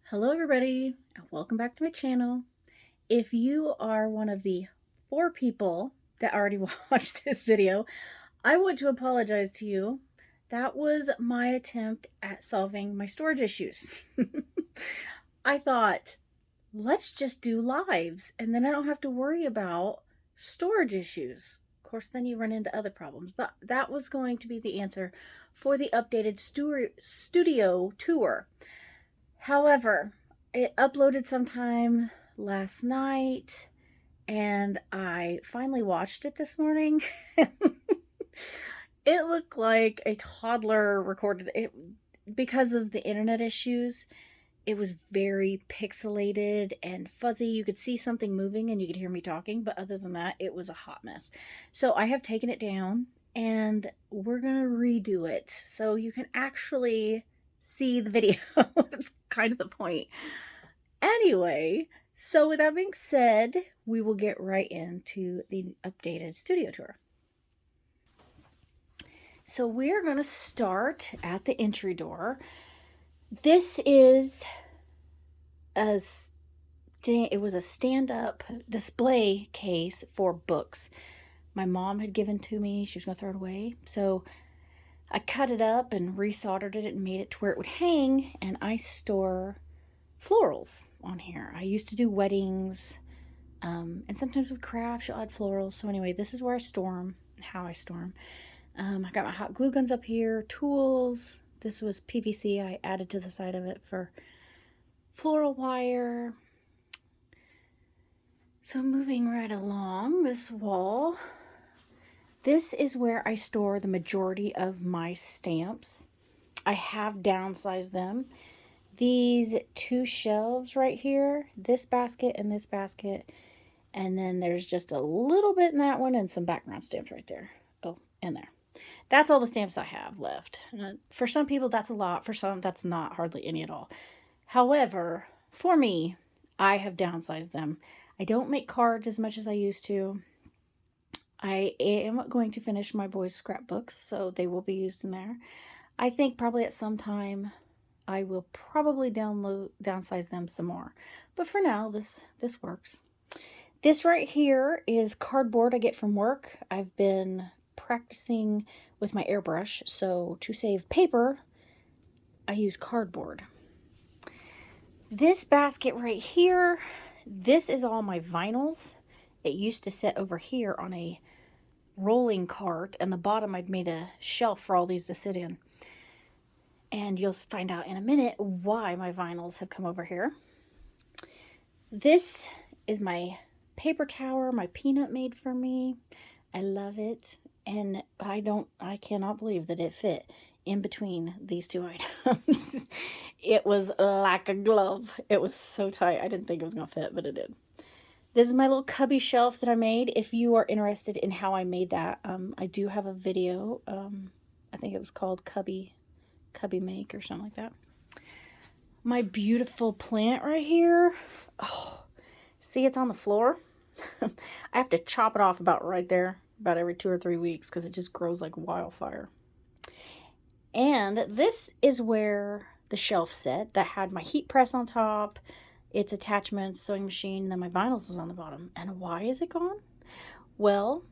Hello everybody and welcome back to my channel. If you are one of the 4 people that already watched this video, I want to apologize to you. That was my attempt at solving my storage issues. I thought, let's just do lives and then I don't have to worry about storage issues. Of course, then you run into other problems, but that was going to be the answer for the updated studio tour. However, it uploaded sometime last night and I finally watched it this morning. It looked like a toddler recorded it because of the internet issues. It was very pixelated and fuzzy. You could see something moving and you could hear me talking, but other than that, it was a hot mess. So I have taken it down and we're going to redo it so you can actually see the video. That's kind of the point. Anyway, so with that being said, we will get right into the updated studio tour. So we're going to start at the entry door. This is it was a stand-up display case for books. My mom had given to me. She was going to throw it away. So I cut it up and resoldered it and made it to where it would hang, and I store florals on here. I used to do weddings, and sometimes with crafts you'll add florals. So anyway, this is where I store them, how I store them. I got my hot glue guns up here, tools. This was PVC I added to the side of it for floral wire. So moving right along this wall, this is where I store the majority of my stamps. I have downsized them. These 2 shelves right here, this basket and this basket, and then there's just a little bit in that one and some background stamps right there. Oh, and there. That's all the stamps I have left. For some people, that's a lot. For some, that's not hardly any at all. However, for me, I have downsized them. I don't make cards as much as I used to. I am going to finish my boys' scrapbooks, so they will be used in there. I think probably at some time I will probably downsize them some more. But for now, this works. This right here is cardboard I get from work. I've been practicing with my airbrush, so to save paper, I use cardboard. This basket right here, this is all my vinyls. It used to sit over here on a rolling cart, and the bottom I'd made a shelf for all these to sit in. And you'll find out in a minute why my vinyls have come over here. This is my paper tower my peanut made for me. I love it. And I cannot believe that it fit in between these 2 items. It was like a glove. It was so tight. I didn't think it was going to fit, but it did. This is my little cubby shelf that I made. If you are interested in how I made that, I do have a video. I think it was called Cubby Make or something like that. My beautiful plant right here. Oh, see, it's on the floor. I have to chop it off about right there, about every 2 or 3 weeks, because it just grows like wildfire. And this is where the shelf set that had my heat press on top, its attachments, sewing machine, and then my vinyls was on the bottom. And why is it gone? Well,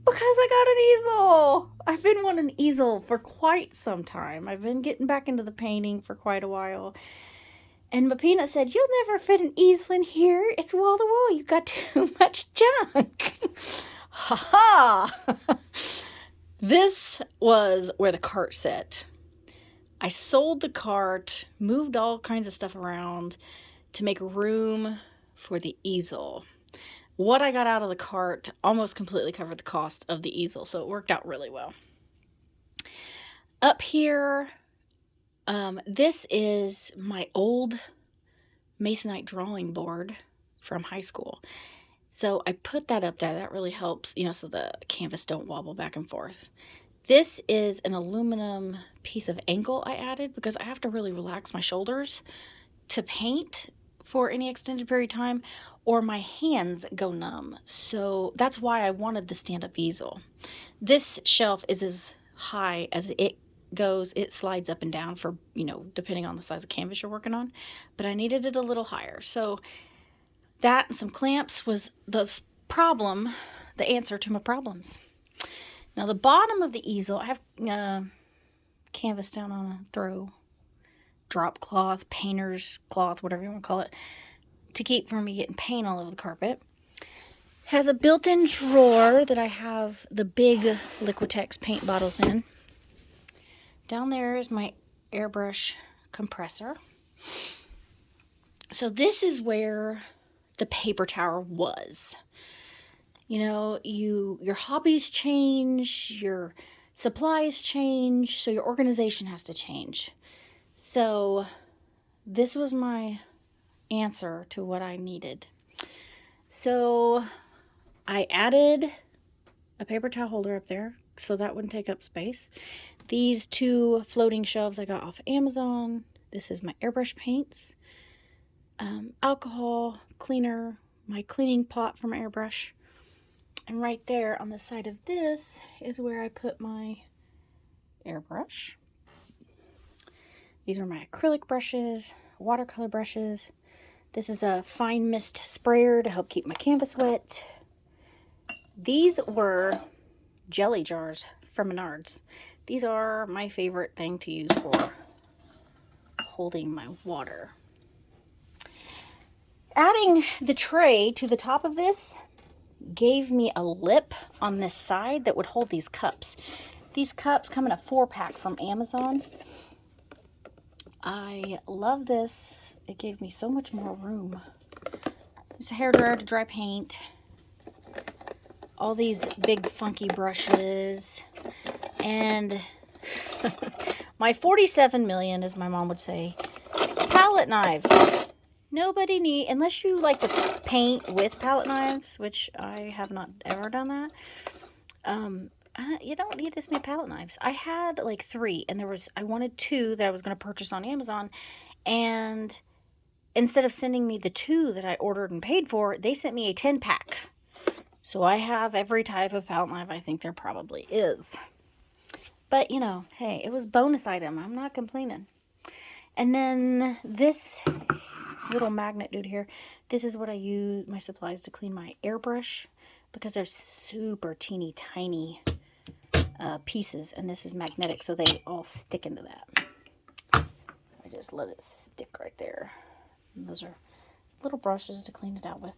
because I got an easel. I've been wanting an easel for quite some time. I've been getting back into the painting for quite a while. And my peanut said, "You'll never fit an easel in here. It's wall to wall. You've got too much junk." Ha ha! This was where the cart sat. I sold the cart, moved all kinds of stuff around to make room for the easel. What I got out of the cart almost completely covered the cost of the easel, so it worked out really well. Up here, this is my old Masonite drawing board from high school. So I put that up there. That really helps, so the canvas don't wobble back and forth. This is an aluminum piece of ankle I added because I have to really relax my shoulders to paint for any extended period of time, or my hands go numb. So that's why I wanted the stand-up easel. This shelf is as high as it goes, it slides up and down for, you know, depending on the size of canvas you're working on. But I needed it a little higher. So that and some clamps was the problem, the answer to my problems. Now the bottom of the easel, I have canvas down on a throw, drop cloth, painter's cloth, whatever you want to call it, to keep from me getting paint all over the carpet. Has a built-in drawer that I have the big Liquitex paint bottles in. Down there is my airbrush compressor. So this is where the paper tower was. You know, your hobbies change, your supplies change, so your organization has to change. So this was my answer to what I needed. So I added a paper towel holder up there so that wouldn't take up space. These two floating shelves I got off Amazon. This is my airbrush paints, alcohol cleaner, my cleaning pot for my airbrush. And right there on the side of this is where I put my airbrush. These are my acrylic brushes, watercolor brushes. This is a fine mist sprayer to help keep my canvas wet. These were jelly jars from Menards. These are my favorite thing to use for holding my water. Adding the tray to the top of this gave me a lip on this side that would hold these cups. These cups come in a 4-pack from Amazon. I love this. It gave me so much more room. There's a hairdryer to dry paint. All these big funky brushes. And my 47 million, as my mom would say, palette knives. Nobody need, unless you like to paint with palette knives, which I have not ever done that. You don't need this many palette knives. I had like 3, and I wanted 2 that I was going to purchase on Amazon, and instead of sending me the 2 that I ordered and paid for, they sent me a 10-pack. So I have every type of palette knife I think there probably is. But, you know, hey, it was bonus item. I'm not complaining. And then this little magnet dude here, this is what I use my supplies to clean my airbrush, because they're super teeny tiny pieces, and this is magnetic, so they all stick into that. I just let it stick right there. And those are little brushes to clean it out with.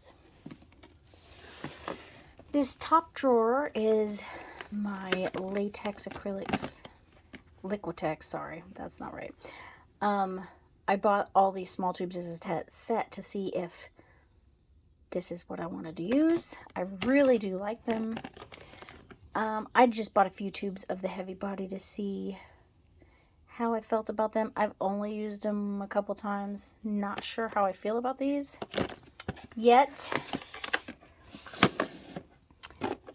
This top drawer is my latex acrylics, Liquitex, sorry, that's not right. I bought all these small tubes as a set to see if this is what I wanted to use. I really do like them. I just bought a few tubes of the heavy body to see how I felt about them. I've only used them a couple times. Not sure how I feel about these yet.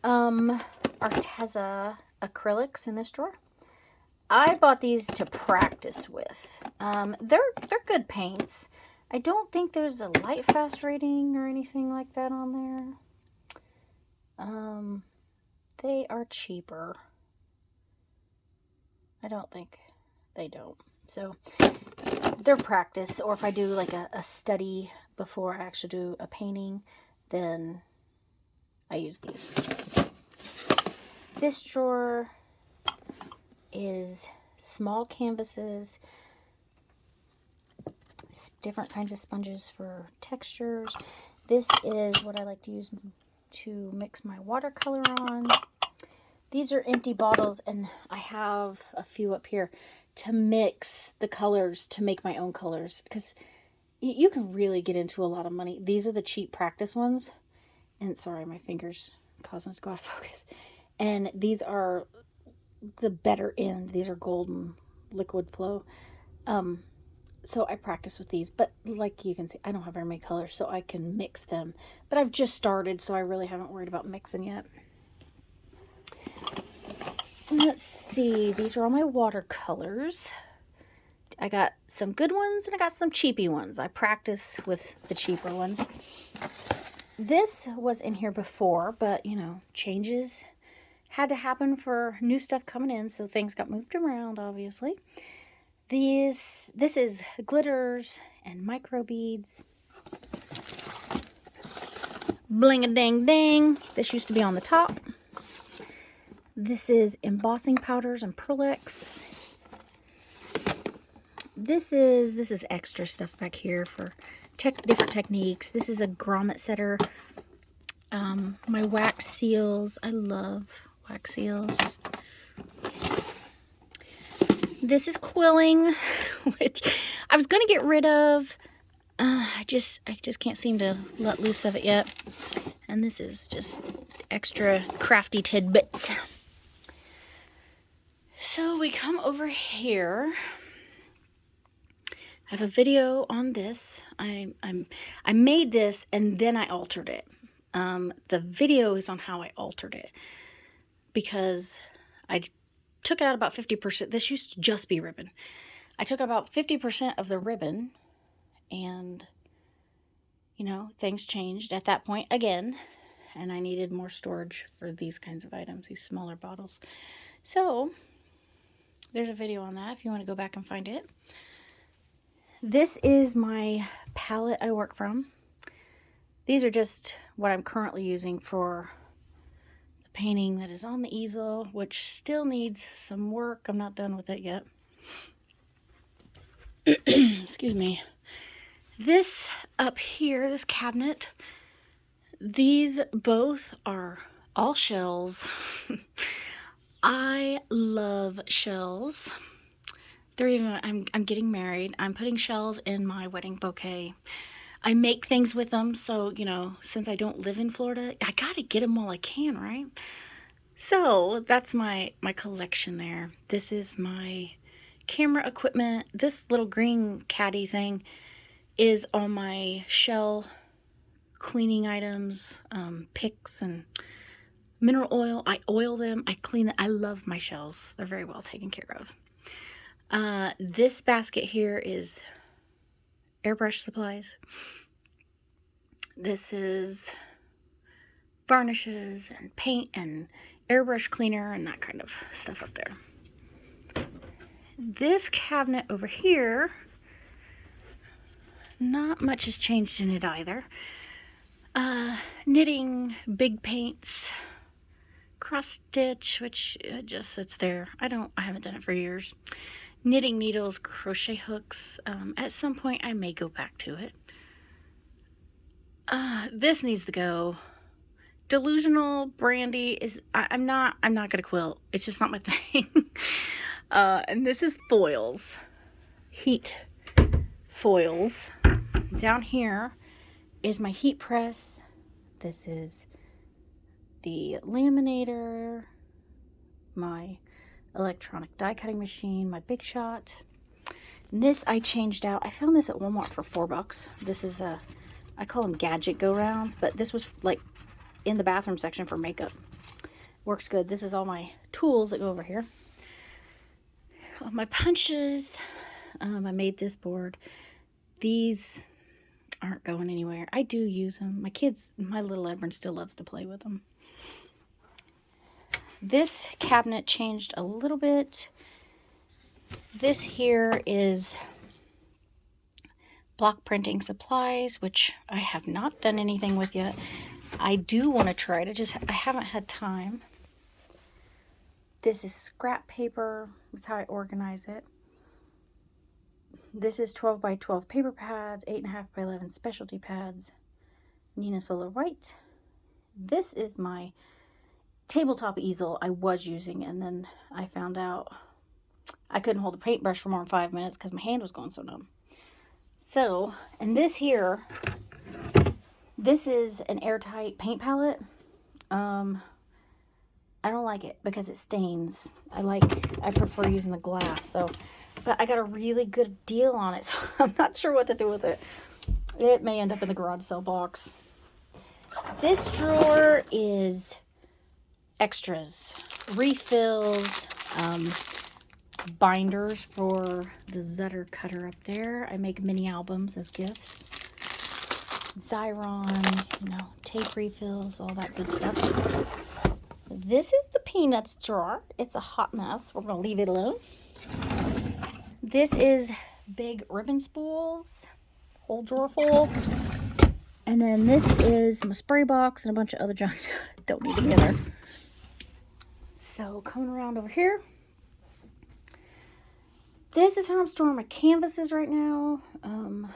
Arteza acrylics in this drawer. I bought these to practice with. They're good paints. I don't think there's a light fast rating or anything like that on there. They are cheaper. I don't think they don't. So they're practice, or if I do like a study before I actually do a painting, then I use these. This drawer is small canvases, different kinds of sponges for textures. This is what I like to use to mix my watercolor on. These are empty bottles, and I have a few up here to mix the colors to make my own colors, because you can really get into a lot of money. These are the cheap practice ones, and sorry, my fingers causing us to go out of focus. And these are the better end. These are golden liquid flow. So I practice with these, but like you can see, I don't have very many colors, so I can mix them. But I've just started, so I really haven't worried about mixing yet. Let's see, these are all my watercolors. I got some good ones and I got some cheapy ones. I practice with the cheaper ones. This was in here before, but you know, changes had to happen for new stuff coming in, so things got moved around, obviously. This is glitters and micro beads. Bling-a-ding-ding. This used to be on the top. This is embossing powders and Pearl-Ex. This is extra stuff back here for different techniques. This is a grommet setter. My wax seals. I love wax seals. This is quilling, which I was going to get rid of. I just can't seem to let loose of it yet. And this is just extra crafty tidbits. So we come over here. I have a video on this. I made this and then I altered it. The video is on how I altered it, because I took out about 50%. This used to just be ribbon. I took about 50% of the ribbon, and you know, things changed at that point again, and I needed more storage for these kinds of items, these smaller bottles. So there's a video on that if you want to go back and find it. This is my palette I work from. These are just what I'm currently using for the painting that is on the easel, which still needs some work. I'm not done with it yet. Excuse me. This up here, this cabinet, these both are all shells. I love shells. They're even, I'm getting married. I'm putting shells in my wedding bouquet. I make things with them, so, you know, since I don't live in Florida, I gotta get them while I can, right? So that's my collection there. This is my camera equipment. This little green caddy thing is all my shell cleaning items, picks and mineral oil. I oil them, I clean them. I love my shells. They're very well taken care of. This basket here is airbrush supplies. This is varnishes and paint and airbrush cleaner and that kind of stuff up there. This cabinet over here, not much has changed in it either. Knitting, big paints, cross stitch, which just sits there. I haven't done it for years. Knitting needles, crochet hooks. At some point I may go back to it. This needs to go. Delusional brandy is, I'm not gonna quilt. It's just not my thing. And this is foils, heat foils. Down here is my heat press. This is the laminator, my electronic die cutting machine, my Big Shot. And this I changed out. I found this at Walmart for $4. This is a, I call them gadget go rounds, but this was like in the bathroom section for makeup. Works good. This is all my tools that go over here. My punches. I made this board. These aren't going anywhere. I do use them. My kids, my little Edward still loves to play with them. This cabinet changed a little bit. This here is block printing supplies, which I have not done anything with yet. I do want to try it. I haven't had time. This is scrap paper. That's how I organize it. This is 12 by 12 paper pads, 8.5 by 11 specialty pads, Nina Solar White. This is my tabletop easel I was using, and then I found out I couldn't hold a paintbrush for more than 5 minutes because my hand was going so numb. So, and this here, this is an airtight paint palette. I don't like it because it stains. I prefer using the glass. So, but I got a really good deal on it, so I'm not sure what to do with it. It may end up in the garage sale box. This drawer is extras, refills, binders for the Zutter cutter up there. I make mini albums as gifts. Xyron, you know, tape refills, all that good stuff. This is the peanuts drawer. It's a hot mess. We're going to leave it alone. This is big ribbon spools, whole drawer full. And then this is my spray box and a bunch of other junk. Don't need to get there. So coming around over here. This is how I'm storing my canvases right now. I've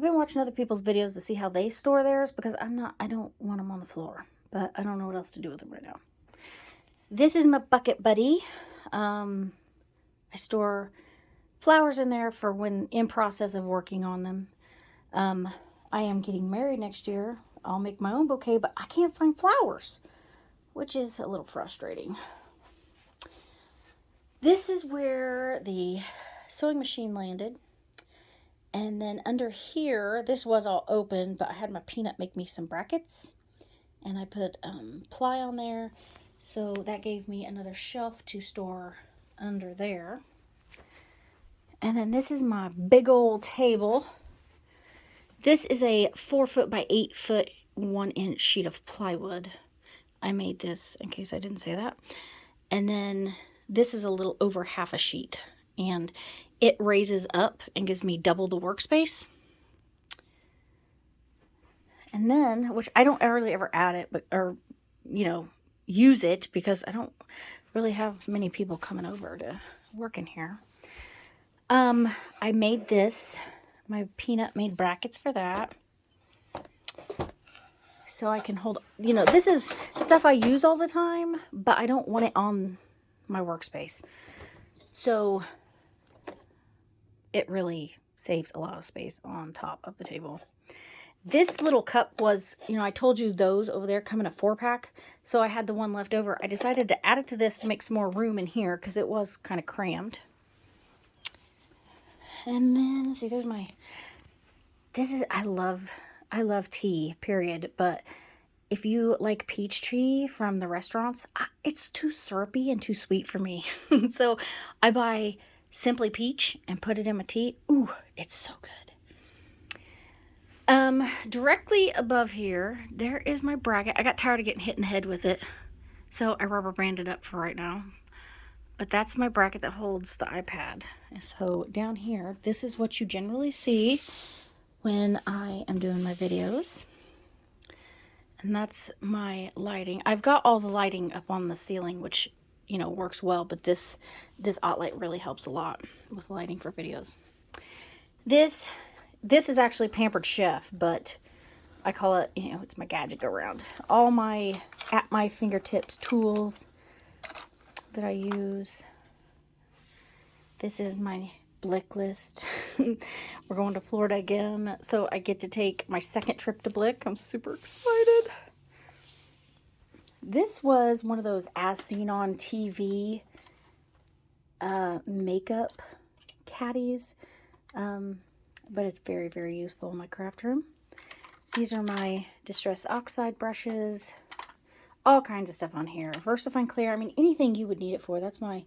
been watching other people's videos to see how they store theirs because I don't want them on the floor, but I don't know what else to do with them right now. This is my bucket buddy. I store flowers in there for when in process of working on them. I am getting married next year. I'll make my own bouquet, but I can't find flowers, which is a little frustrating. This is where the sewing machine landed. And then under here, this was all open, but I had my peanut make me some brackets. And I put ply on there. So that gave me another shelf to store under there. And then this is my big old table. This is a 4 foot by 8 foot 1 inch sheet of plywood. I made this in case I didn't say that. And then this is a little over half a sheet. And it raises up and gives me double the workspace. And then, which I don't really ever add it, but, or, you know, use it because I don't really have many people coming over to work in here. I made this. My peanut made brackets for that. So I can hold, you know, this is stuff I use all the time, but I don't want it on my workspace. So it really saves a lot of space on top of the table. This little cup was, you know, I told you those over there come in a 4-pack. So I had the one left over. I decided to add it to this to make some more room in here because it was kind of crammed. And then, let's see, there's my, this is, I love tea, period. But if you like peach tea from the restaurants, it's too syrupy and too sweet for me. So I buy Simply Peach and put it in my tea. Ooh, it's so good. Directly above here, there is my bracket. I got tired of getting hit in the head with it, so I rubber banded up for right now. But that's my bracket that holds the iPad. And so down here, this is what you generally see when I am doing my videos. And that's my lighting. I've got all the lighting up on the ceiling, which, you know, works well, but this OttLight really helps a lot with lighting for videos. This is actually Pampered Chef, but I call it, you know, it's my gadget go around. All my at my fingertips tools that I use. This is my Blick list. We're going to Florida again, so I get to take my second trip to Blick. I'm super excited. This was one of those as seen on TV makeup caddies, but it's very, very useful in my craft room. These are my Distress Oxide brushes, all kinds of stuff on here. VersaFine Clear, I mean, anything you would need it for. That's my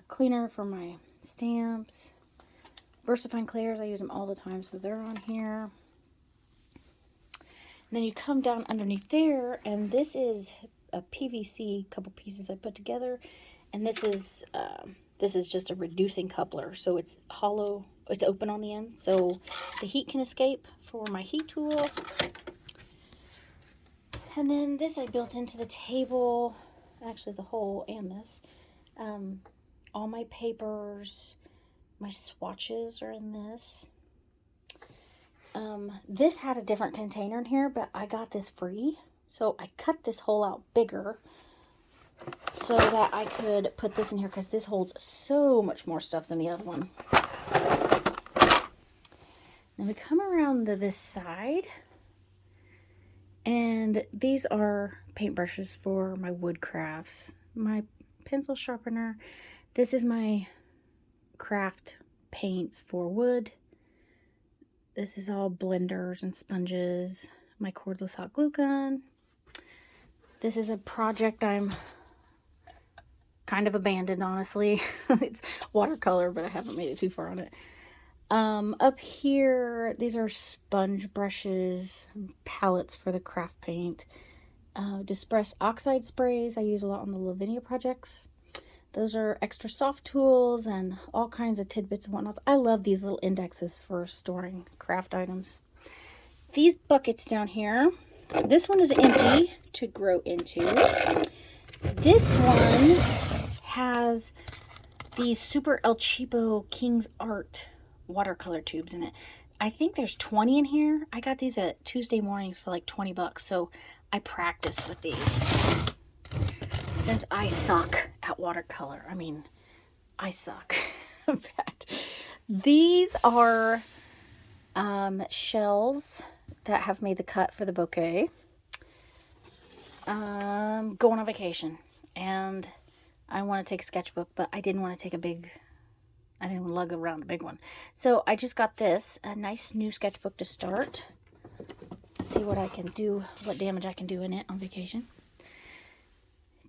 cleaner for my stamps. VersaFine Clears, I use them all the time, so they're on here. And then you come down underneath there, and this is a PVC couple pieces I put together, and this is just a reducing coupler, so it's hollow, it's open on the end, so the heat can escape for my heat tool. And then this I built into the table, actually the whole and this. All my papers, my swatches are in this. This had a different container in here, but I got this free. So I cut this hole out bigger so that I could put this in here because this holds so much more stuff than the other one. Then we come around to this side, and these are paintbrushes for my wood crafts. My pencil sharpener. This is my craft paints for wood. This is all blenders and sponges. My cordless hot glue gun. This is a project I'm kind of abandoned, honestly. It's watercolor, but I haven't made it too far on it. Up here, these are sponge brushes, palettes for the craft paint. Distress oxide sprays I use a lot on the Lavinia projects. Those are extra soft tools and all kinds of tidbits and whatnot. I love these little indexes for storing craft items. These buckets down here, this one is empty to grow into. This one has these Super El Cheapo King's Art watercolor tubes in it. I think there's 20 in here. I got these at Tuesday mornings for like 20 bucks, so I practice with these. Since I suck at watercolor. I mean, I suck. These are shells that have made the cut for the bouquet. Going on vacation, and I want to take a sketchbook, but I didn't want to take I didn't want to lug around a big one. So I just got this, a nice new sketchbook to start. See what I can do, what damage I can do in it on vacation.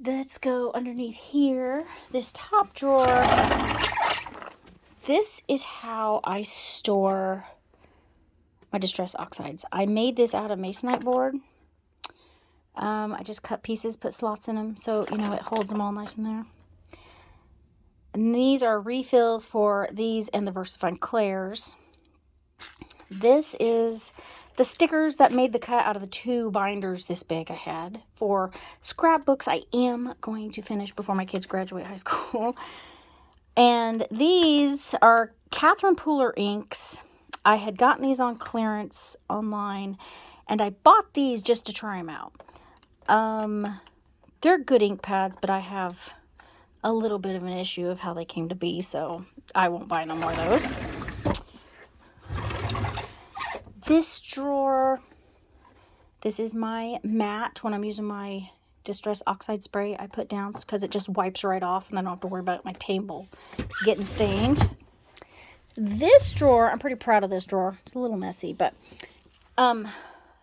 Let's go underneath here. This top drawer. This is how I store my distress oxides. I made this out of masonite board. I just cut pieces, put slots in them, so you know it holds them all nice in there. And these are refills for these and the VersaFine Clairs. This is the stickers that made the cut out of the 2 binders this big I had for scrapbooks I am going to finish before my kids graduate high school. And these are Catherine Pooler inks. I had gotten these on clearance online, and I bought these just to try them out. They're good ink pads, but I have a little bit of an issue of how they came to be, so I won't buy no more of those. This drawer, this is my mat when I'm using my Distress Oxide spray I put down because it just wipes right off and I don't have to worry about my table getting stained. This drawer, I'm pretty proud of this drawer. It's a little messy, but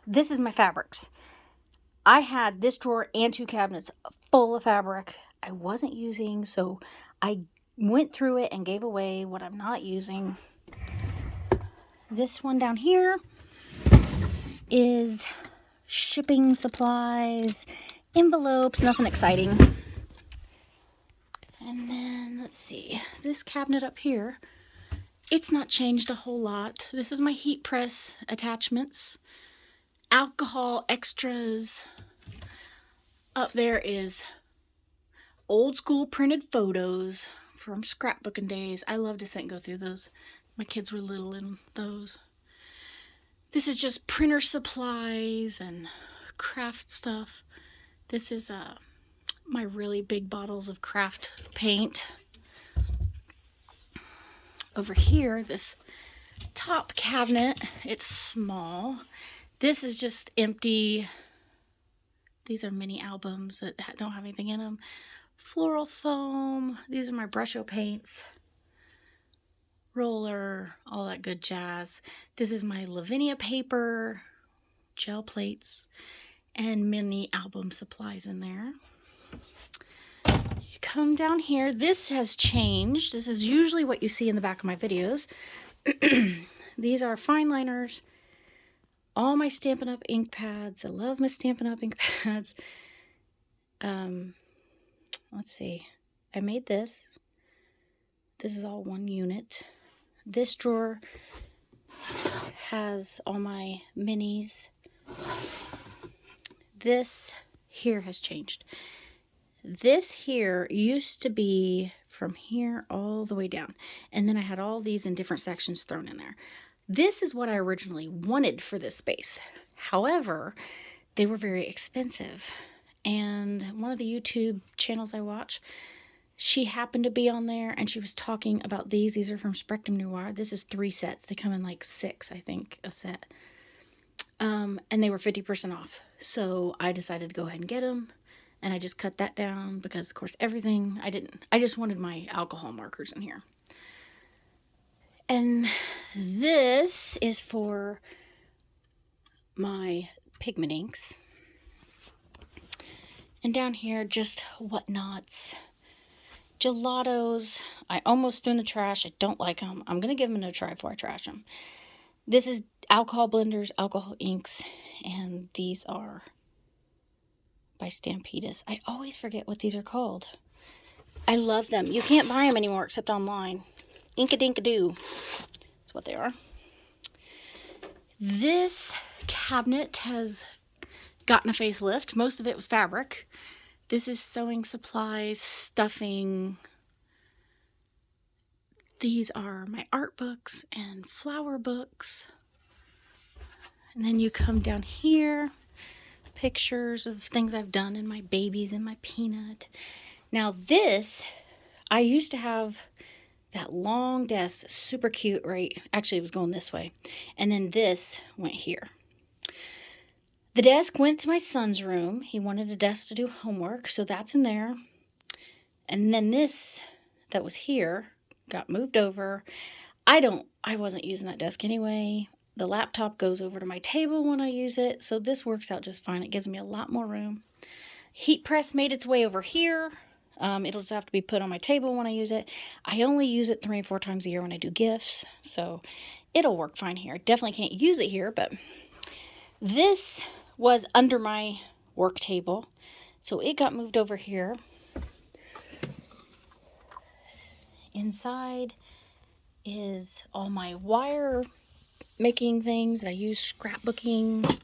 this is my fabrics. I had this drawer and 2 cabinets full of fabric I wasn't using, so I went through it and gave away what I'm not using. This one down here is shipping supplies, envelopes, nothing exciting. And then, let's see, this cabinet up here, it's not changed a whole lot. This is my heat press attachments, alcohol extras. Up there is old school printed photos from scrapbooking days. I love to sit and go through those. My kids were little in those. This is just printer supplies and craft stuff. This is my really big bottles of craft paint. Over here, this top cabinet, it's small. This is just empty. These are mini albums that don't have anything in them. Floral foam. These are my Brusho paints. Roller, all that good jazz. This is my Lavinia paper, gel plates, and mini album supplies in there. You come down here. This has changed. This is usually what you see in the back of my videos. These are fine liners. All my Stampin' Up! Ink pads. I love my Stampin' Up! Ink pads. Let's see. I made this. This is all one unit. This drawer has all my minis. This here has changed. This here used to be from here all the way down. And then I had all these in different sections thrown in there. This is what I originally wanted for this space. However, they were very expensive. And one of the YouTube channels I watch, she happened to be on there and she was talking about these. These are from Spectrum Noir. This is 3 sets. They come in like 6, I think, a set. And they were 50% off. So I decided to go ahead and get them. And I just cut that down because, of course, everything, I just wanted my alcohol markers in here. And this is for my pigment inks. And down here, just whatnots. Gelatos. I almost threw in the trash. I don't like them. I'm going to give them another try before I trash them. This is alcohol blenders, alcohol inks, and these are by Stampedus. I always forget what these are called. I love them. You can't buy them anymore except online. Ink-a-dink-a-doo. That's what they are. This cabinet has gotten a facelift. Most of it was fabric. This is sewing supplies, stuffing. These are my art books and flower books. And then you come down here, pictures of things I've done and my babies and my peanut. Now this, I used to have that long desk, super cute, right? Actually, it was going this way. And then this went here. The desk went to my son's room. He wanted a desk to do homework, so that's in there. And then this that was here got moved over. I wasn't using that desk anyway. The laptop goes over to my table when I use it, so this works out just fine. It gives me a lot more room. Heat press made its way over here. It'll just have to be put on my table when I use it. I only use it 3 or 4 times a year when I do gifts, so it'll work fine here. Definitely can't use it here, but this was under my work table, so it got moved over here. Inside is all my wire making things that I use, scrapbooking,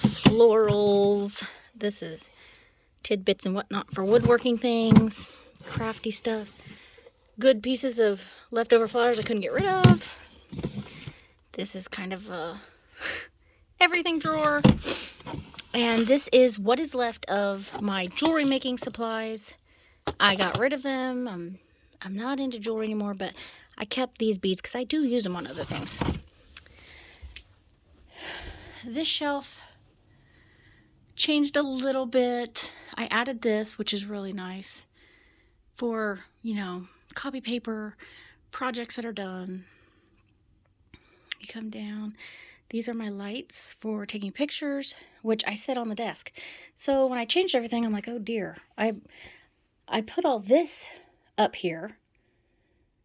florals. This is tidbits and whatnot for woodworking things, crafty stuff. Good pieces of leftover flowers I couldn't get rid of. This is kind of a everything drawer. And this is what is left of my jewelry making supplies. I got rid of them. I'm not into jewelry anymore, but I kept these beads because I do use them on other things. This shelf changed a little bit. I added this, which is really nice for, copy paper, projects that are done. You come down. These are my lights for taking pictures, which I set on the desk. So when I changed everything, I'm like, oh dear. I put all this up here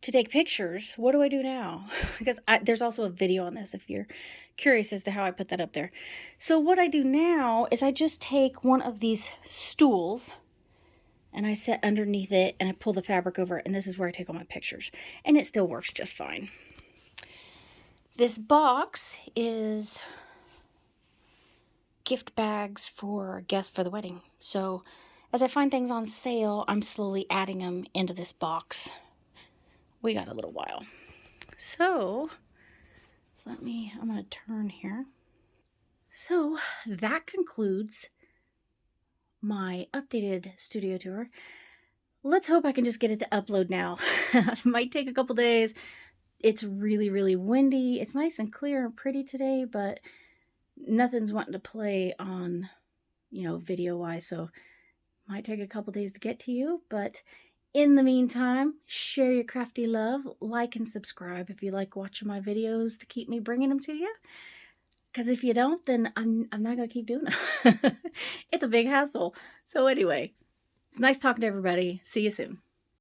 to take pictures. What do I do now? Because there's also a video on this if you're curious as to how I put that up there. So what I do now is I just take one of these stools and I set underneath it and I pull the fabric over it, and this is where I take all my pictures. And it still works just fine. This box is gift bags for guests for the wedding. So as I find things on sale, I'm slowly adding them into this box. We got a little while. So I'm going to turn here. So that concludes my updated studio tour. Let's hope I can just get it to upload now. It might take a couple days. It's really, really windy. It's nice and clear and pretty today, but nothing's wanting to play on, video-wise, so might take a couple days to get to you. But in the meantime, share your crafty love, like and subscribe if you like watching my videos to keep me bringing them to you. Because if you don't, then I'm not going to keep doing it. It's a big hassle. So anyway, it's nice talking to everybody. See you soon.